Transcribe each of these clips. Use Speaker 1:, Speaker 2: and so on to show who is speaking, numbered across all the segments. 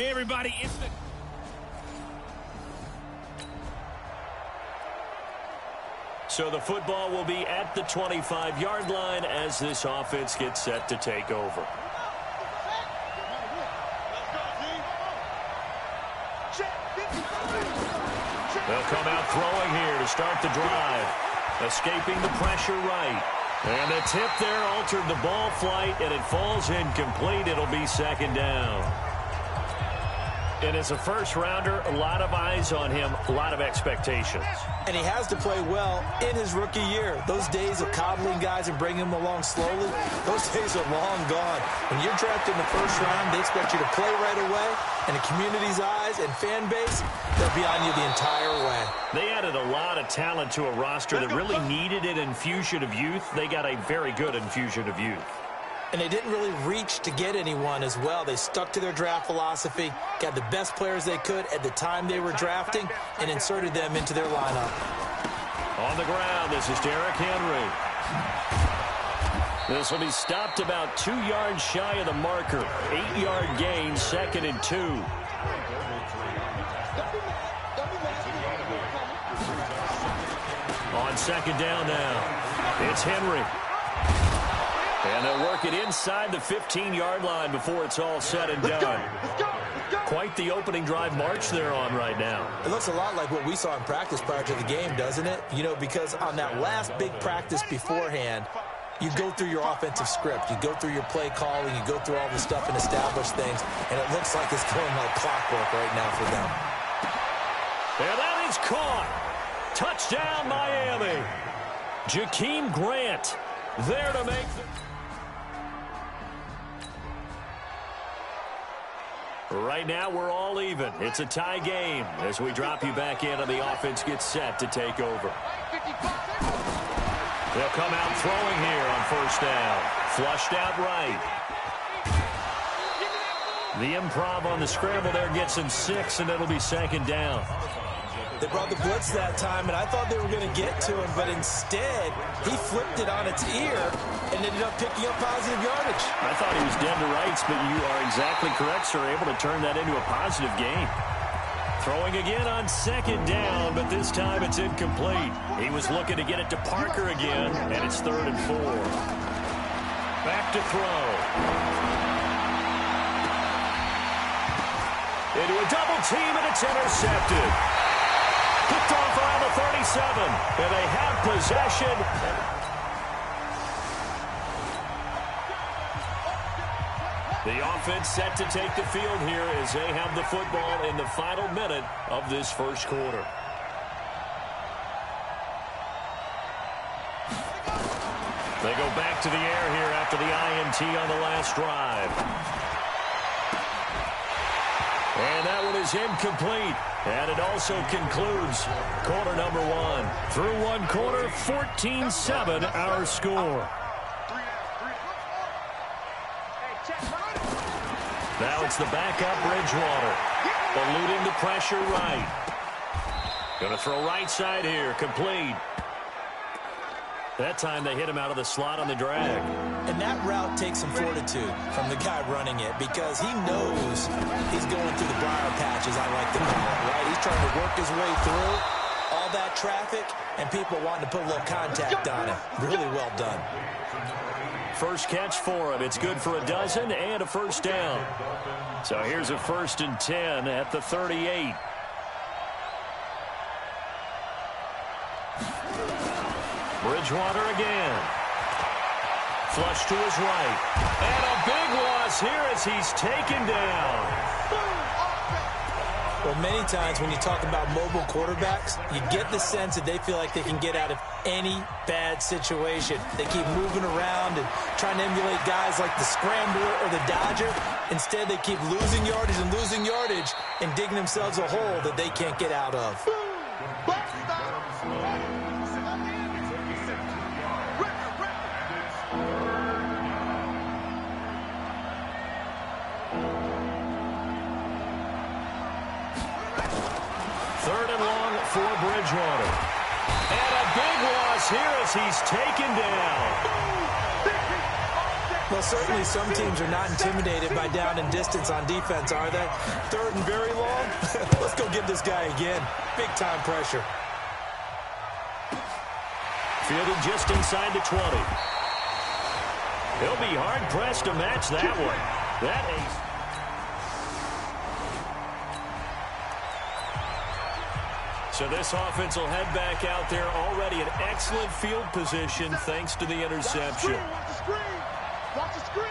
Speaker 1: Hey, everybody, it's the...
Speaker 2: So the football will be at the 25-yard line as this offense gets set to take over. They'll come out throwing here to start the drive. Escaping the pressure right. And the tip there altered the ball flight, and it falls incomplete. It'll be second down. And as a first-rounder, a lot of eyes on him, a lot of expectations.
Speaker 3: And he has to play well in his rookie year. Those days of coddling guys and bringing them along slowly, those days are long gone. When you're drafted in the first round, they expect you to play right away. And the community's eyes and fan base, they'll be on you the entire way.
Speaker 2: They added a lot of talent to a roster that really needed an infusion of youth. They got a very good infusion of youth.
Speaker 3: And they didn't really reach to get anyone as well. They stuck to their draft philosophy, got the best players they could at the time they were drafting, and inserted them into their lineup.
Speaker 2: On the ground, this is Derrick Henry. This will be stopped about 2 yards shy of the marker. 8-yard gain, 2nd and 2. On second down now, it's Henry. And they'll work it inside the 15-yard line before it's all said and done. Quite the opening drive march they're on right now.
Speaker 3: It looks a lot like what we saw in practice prior to the game, doesn't it? You know, because on that last big practice beforehand, you go through your offensive script. You go through your play calling. You go through all the stuff and establish things. And it looks like it's going like clockwork right now for them.
Speaker 2: And that is caught. Touchdown, Miami. Jakeem Grant there to make the... Right now, we're all even. It's a tie game as we drop you back in and the offense gets set to take over. They'll come out throwing here on first down. Flushed out right. The improv on the scramble there gets him 6, and it'll be second down.
Speaker 3: They brought the blitz that time, and I thought they were going to get to him, but instead, he flipped it on its ear and ended up picking up positive yardage.
Speaker 2: I thought he was dead to rights, but you are exactly correct, sir. Able to turn that into a positive gain. Throwing again on second down, but this time it's incomplete. He was looking to get it to Parker again, and it's 3rd and 4. Back to throw. Into a double team, and it's intercepted. Picked off around the 37, and they have possession. The offense set to take the field here as they have the football in the final minute of this first quarter. They go back to the air here after the INT on the last drive. And that one is incomplete. And it also concludes quarter number 1. Through one quarter, 14-7 our score. Now it's the backup Bridgewater. Eluding the pressure right. Going to throw right side here. Complete. That time they hit him out of the slot on the drag.
Speaker 3: And that route takes some fortitude from the guy running it because he knows he's going through the briar patches, I like to call it, right? He's trying to work his way through all that traffic and people wanting to put a little contact on it. Really well done.
Speaker 2: First catch for him. It's good for a dozen and a first down. So here's a 1st and 10 at the 38. Bridgewater again. Flush to his right. And a big loss here as he's taken down.
Speaker 3: Well, many times when you talk about mobile quarterbacks, you get the sense that they feel like they can get out of any bad situation. They keep moving around and trying to emulate guys like the Scrambler or the Dodger. Instead, they keep losing yardage and digging themselves a hole that they can't get out of.
Speaker 2: For Bridgewater. And a big loss here as he's taken down.
Speaker 3: Well, certainly some teams are not intimidated by down and distance on defense, are they? Third and very long? Let's go get this guy again. Big-time pressure.
Speaker 2: Fielded just inside the 20. He'll be hard-pressed to match that one. That ace. So this offense will head back out there, already in excellent field position thanks to the interception.
Speaker 1: Watch the screen.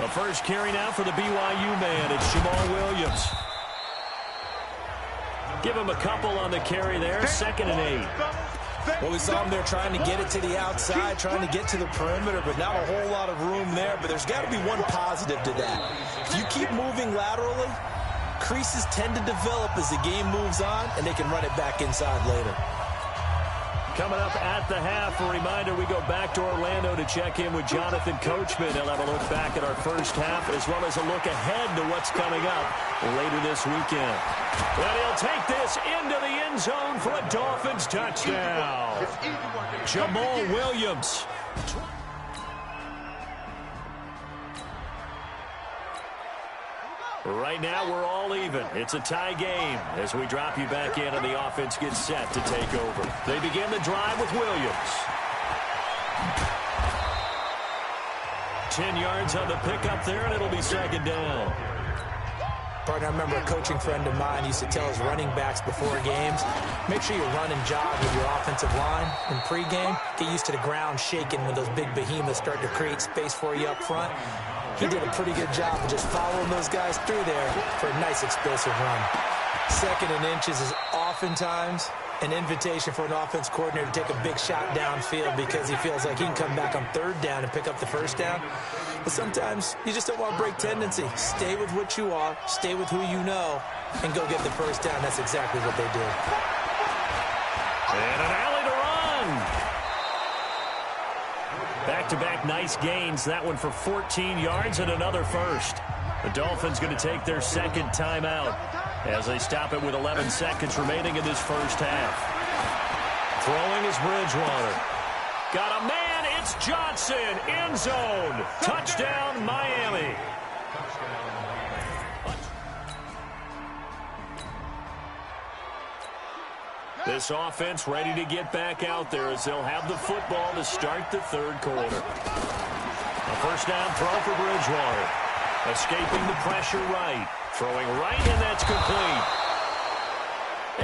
Speaker 2: The first carry now for the BYU man. It's Jamal Williams. Give him a couple on the carry there. 2nd and 8.
Speaker 3: Well, we saw him there trying to get it to the outside, trying to get to the perimeter, but not a whole lot of room there. But there's got to be one positive to that. If you keep moving laterally, creases tend to develop as the game moves on, and they can run it back inside later.
Speaker 2: Coming up at the half, a reminder, we go back to Orlando to check in with Jonathan Coachman. He'll have a look back at our first half, as well as a look ahead to what's coming up later this weekend. And he'll take this into the end zone for a Dolphins touchdown. Jamal Williams. Right now, we're all even. It's a tie game as we drop you back in and the offense gets set to take over. They begin the drive with Williams. 10 yards on the pickup there, and it'll be 2nd down.
Speaker 3: Partner, I remember a coaching friend of mine used to tell his running backs before games, make sure you run and jog with your offensive line in pregame. Get used to the ground shaking when those big behemoths start to create space for you up front. He did a pretty good job of just following those guys through there for a nice explosive run. 2nd and inches is oftentimes an invitation for an offense coordinator to take a big shot downfield because he feels like he can come back on 3rd down and pick up the 1st down. But sometimes you just don't want to break tendency. Stay with what you are, stay with who you know, and go get the 1st down. That's exactly what they did.
Speaker 2: And an alley to run. Back-to-back nice gains. That one for 14 yards and another 1st. The Dolphins going to take their 2nd timeout as they stop it with 11 seconds remaining in this first half. Throwing is Bridgewater. Got a man. It's Johnson. End zone. Touchdown, Miami. This offense ready to get back out there as they'll have the football to start the 3rd quarter. A 1st down throw for Bridgewater. Escaping the pressure right. Throwing right, and that's complete.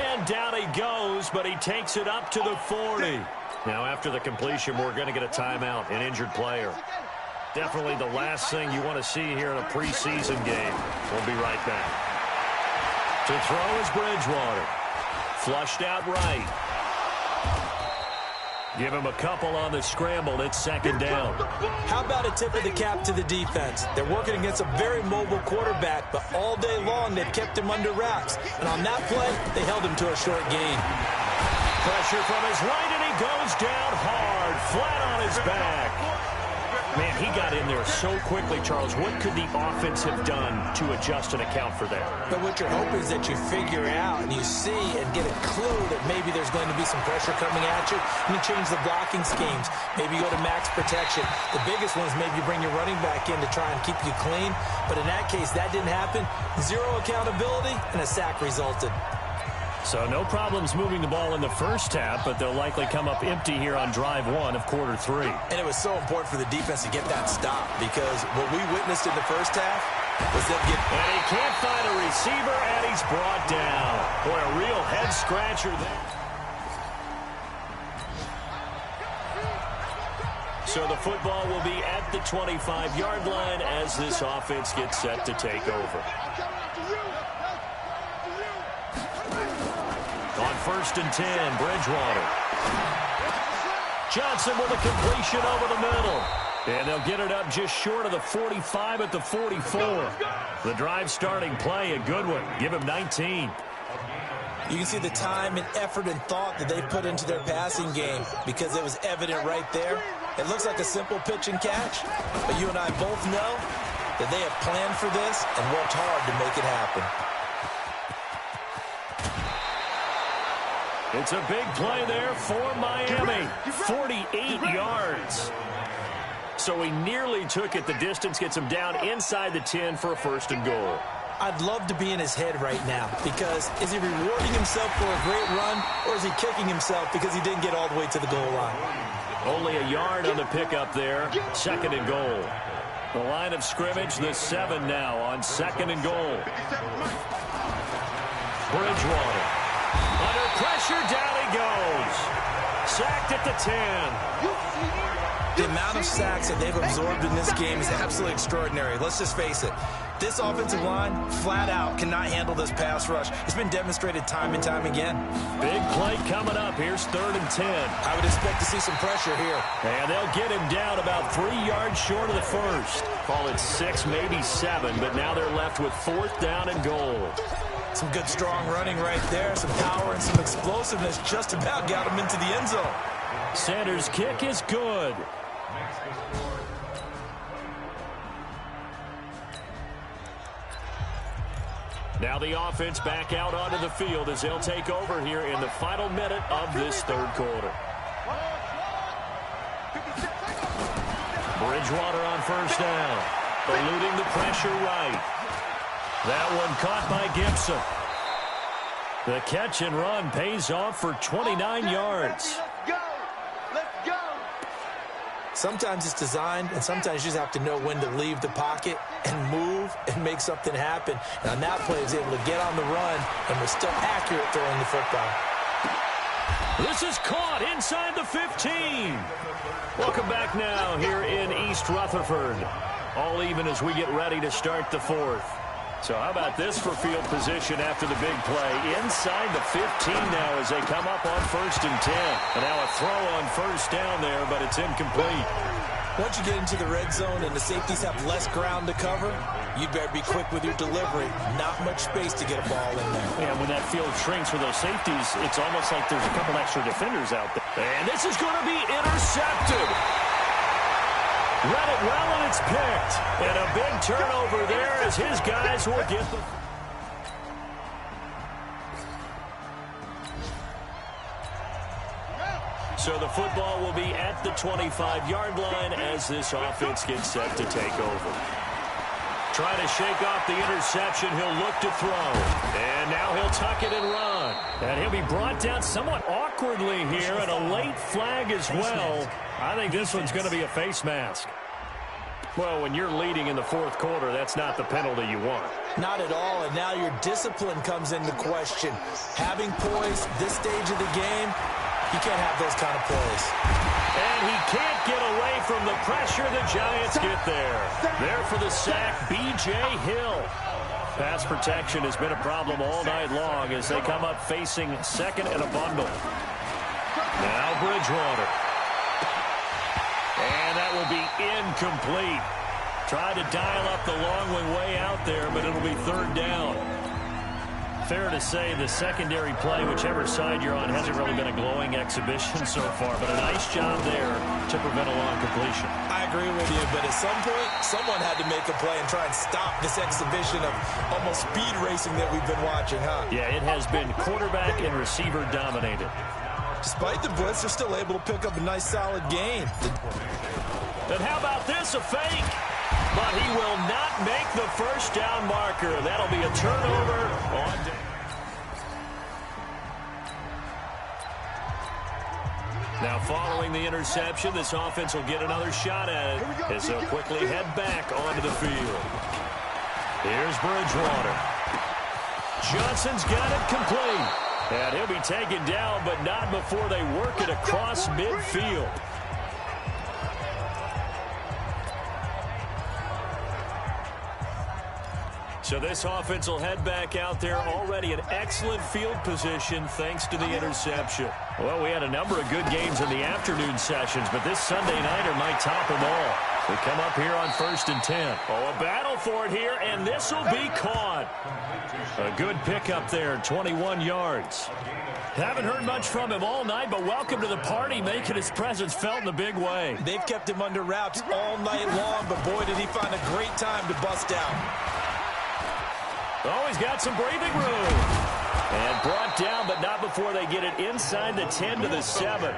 Speaker 2: And down he goes, but he takes it up to the 40. Now after the completion, we're going to get a timeout, an injured player. Definitely the last thing you want to see here in a preseason game. We'll be right back. To throw is Bridgewater. Flushed out right. Give him a couple on the scramble. It's 2nd down.
Speaker 3: How about a tip of the cap to the defense? They're working against a very mobile quarterback, but all day long they've kept him under wraps. And on that play, they held him to a short gain.
Speaker 2: Pressure from his right, and he goes down hard, flat on his back. Man, he got in there so quickly, Charles. What could the offense have done to adjust and account for that?
Speaker 3: But what you're hoping is that you figure out and you see and get a clue that maybe there's going to be some pressure coming at you. You change the blocking schemes. Maybe you go to max protection. The biggest one is maybe you bring your running back in to try and keep you clean. But in that case, that didn't happen. 0 accountability, and a sack resulted.
Speaker 2: So no problems moving the ball in the first half, but they'll likely come up empty here on drive 1 of quarter 3.
Speaker 3: And it was so important for the defense to get that stop because what we witnessed in the first half was them get...
Speaker 2: And he can't find a receiver, and he's brought down. Boy, a real head-scratcher there. So the football will be at the 25-yard line as this offense gets set to take over. On 1st and 10, Bridgewater. Johnson with a completion over the middle. And they'll get it up just short of the 45 at the 44. The drive starting play, a good one. Give him 19.
Speaker 3: You can see the time and effort and thought that they put into their passing game because it was evident right there. It looks like a simple pitch and catch, but you and I both know that they have planned for this and worked hard to make it happen.
Speaker 2: It's a big play there for Miami. 48 yards. So he nearly took it the distance, gets him down inside the 10 for a 1st and goal.
Speaker 3: I'd love to be in his head right now, because is he rewarding himself for a great run, or is he kicking himself because he didn't get all the way to the goal line?
Speaker 2: Only a yard on the pickup there. 2nd and goal. The line of scrimmage, the 7 now on 2nd and goal. Bridgewater. Under pressure, down he goes. Sacked at the 10.
Speaker 3: The amount of sacks that they've absorbed in this game is absolutely extraordinary. Let's just face it. This offensive line, flat out, cannot handle this pass rush. It's been demonstrated time and time again.
Speaker 2: Big play coming up. Here's 3rd and 10.
Speaker 3: I would expect to see some pressure here.
Speaker 2: And they'll get him down about 3 yards short of the 1st. Call it 6, maybe 7, but now they're left with 4th down and goal.
Speaker 3: Some good, strong running right there. Some power and some explosiveness just about got him into the end zone.
Speaker 2: Sanders' kick is good. Now the offense back out onto the field as they'll take over here in the final minute of this 3rd quarter. Bridgewater on 1st down. Eluding the pressure right. That one caught by Gibson. The catch and run pays off for 29 yards.
Speaker 1: Let's go.
Speaker 3: Sometimes it's designed, and sometimes you just have to know when to leave the pocket and move and make something happen. And on that play, he was able to get on the run and was still accurate throwing the football.
Speaker 2: This is caught inside the 15. Welcome back now here in East Rutherford. All even as we get ready to start the 4th. So how about this for field position after the big play? Inside the 15 now as they come up on 1st and 10. And now a throw on 1st down there, but it's incomplete.
Speaker 3: Once you get into the red zone and the safeties have less ground to cover, you'd better be quick with your delivery. Not much space to get a ball in there.
Speaker 2: And when that field shrinks for those safeties, it's almost like there's a couple extra defenders out there. And this is going to be intercepted. Read it well, and it's picked. And a big turnover there as his guys will get the... So the football will be at the 25-yard line as this offense gets set to take over. Trying to shake off the interception, he'll look to throw. And now he'll tuck it and run. And he'll be brought down somewhat awkwardly here, and a late flag as well. I think this one's going to be a face mask. Well, when you're leading in the 4th quarter, that's not the penalty you want.
Speaker 3: Not at all, and now your discipline comes into question. Having poise this stage of the game, you can't have those kind of plays.
Speaker 2: And he can't get away from the pressure. The Giants get there. There for the sack, B.J. Hill. Pass protection has been a problem all night long as they come up facing 2nd and a bundle. Now Bridgewater. And that will be incomplete. Tried to dial up the long one way out there, but it'll be 3rd down. Fair to say the secondary play, whichever side you're on, hasn't really been a glowing exhibition so far, but a nice job there to prevent a long completion.
Speaker 3: I agree with you, but at some point, someone had to make a play and try and stop this exhibition of almost speed racing that we've been watching, huh?
Speaker 2: Yeah, it has been quarterback and receiver dominated.
Speaker 3: Despite the blitz, they're still able to pick up a nice, solid gain.
Speaker 2: And how about this, a fake? But he will not make the 1st down marker. That'll be a turnover on down. Now following the interception, this offense will get another shot at it as they'll quickly head back onto the field. Here's Bridgewater. Johnson's got it complete. And he'll be taken down, but not before they work it across midfield. So this offense will head back out there already in excellent field position thanks to the interception. Well, we had a number of good games in the afternoon sessions, but this Sunday nighter might top them all. We come up here on 1st and 10. Oh, a battle for it here, and this will be caught. A good pickup there, 21 yards. Haven't heard much from him all night, but welcome to the party, making his presence felt in a big way.
Speaker 3: They've kept him under wraps all night long, but boy, did he find a great time to bust out.
Speaker 2: Oh, he's got some breathing room. And brought down, but not before they get it inside the 10 to the 7.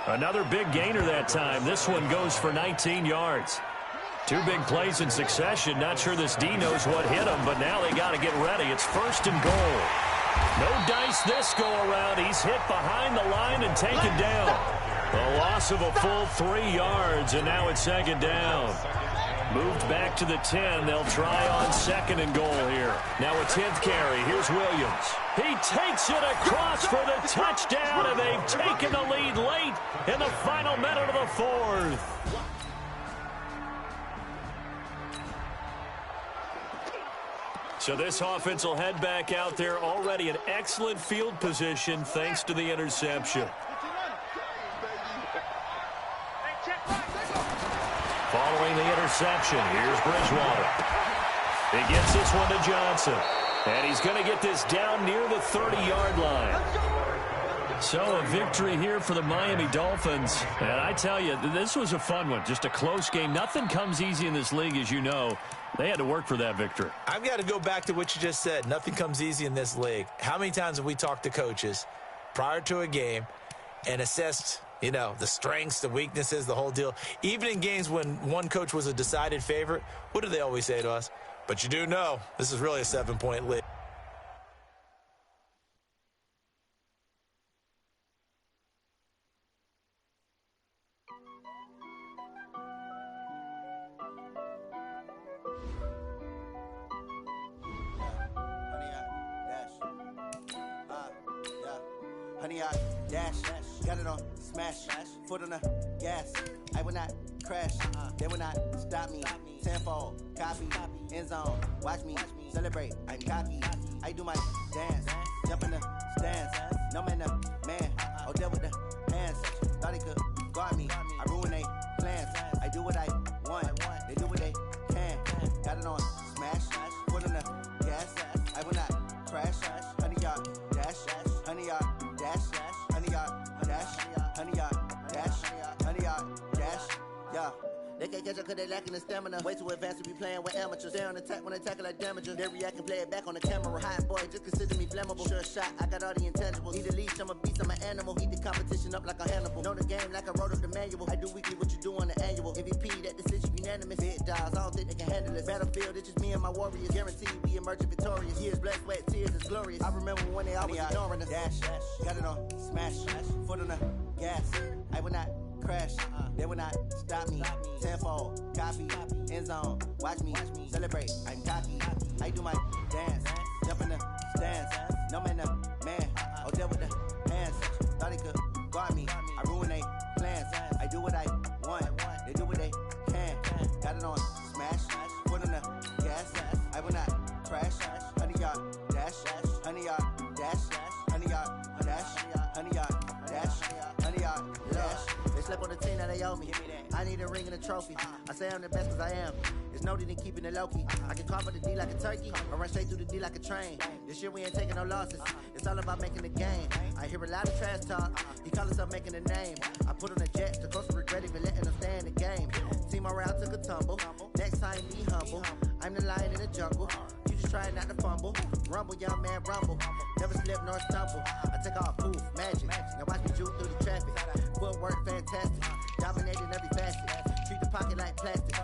Speaker 2: Another big gainer that time. This one goes for 19 yards. Two big plays in succession. Not sure this D knows what hit him, but now they got to get ready. It's 1st and goal. No dice this go-around. He's hit behind the line and taken down. A loss of a full 3 yards, and now it's 2nd down. Moved back to the 10. They'll try on 2nd and goal here. Now a 10th carry. Here's Williams. He takes it across for the touchdown, and they've taken the lead late in the final minute of the 4th. So this offense will head back out there, already in excellent field position thanks to the interception. Following the interception, here's Bridgewater. He gets this one to Johnson. And he's going to get this down near the 30-yard line. So a victory here for the Miami Dolphins. And I tell you, this was a fun one. Just a close game. Nothing comes easy in this league, as you know. They had to work for that victory.
Speaker 3: I've got to go back to what you just said. Nothing comes easy in this league. How many times have we talked to coaches prior to a game and assessed, you know, the strengths, the weaknesses, the whole deal? Even in games when one coach was a decided favorite, what do they always say to us? But you do know this is really a 7-point lead.
Speaker 4: Honey, I dash, got it on smash, foot on the gas. I will not crash, they will not stop me. Tenfold, copy, end zone, watch me celebrate. I'm cocky, I do my dance, jump in the stands. No man, the man, oh, deal with the hands. Thought he could guard me, I ruin they plans. I do what I want, they do what they can. Got it on smash, foot on the gas. I will not crash, honey, y'all dash, honey, y'all. Dash, honey yard, dash, honey yard, dash, honey yard, dash, yeah. They can't catch up cause they lacking the stamina. Way too advanced to be playing with amateurs. Stay on attack when they tackle like damager. They react and play it back on the camera. Hot boy, just consider me flammable. Sure shot, I got all the intangibles. Need a leash, I'm a beast, I'm an animal. Heat the competition up like a Hannibal. Know the game like I wrote up the manual. I do weekly what you do on the annual. MVP, that decision unanimous. Big dogs, I don't think they can handle it. Battlefield, it's just me and my warriors. Guaranteed we emerging victorious. Years, blood, sweat, tears, it's glorious. I remember when they always ignoring us. Dash, got it on smash, foot on the gas. I will not crash, they will not stop me. Tenfold, copy, end zone, watch me celebrate. I'm cocky, I do my dance, jump in the stands. No man, the man, oh, deal with the hands. Thought he could guard me, I ruin they plans. I do what I want, they do what they can. Got it on smash, foot on the gas. I will not crash, honey yard dash, honey yard dash, honey yard dash, honey yard dash, honey yard dash. They slept on the team that they owe me. I need a ring and a trophy. I say I'm the best cause I am. It's no need in keeping it low-key. I can carve up the D like a turkey or run straight through the D like a train. This year we ain't taking no losses. It's all about making the game. I hear a lot of trash talk. He call himself making a name. I put on a jet to close to regret even letting them stay in the game. Team morale took a tumble. Next time be humble. I'm the lion in the jungle. You just try not to fumble. Rumble, young man, rumble. Never slip nor stumble. I take off, poof, magic. Now watch me juke through the traffic. Footwork fantastic. Dominating every facet. Treat the pocket like plastic.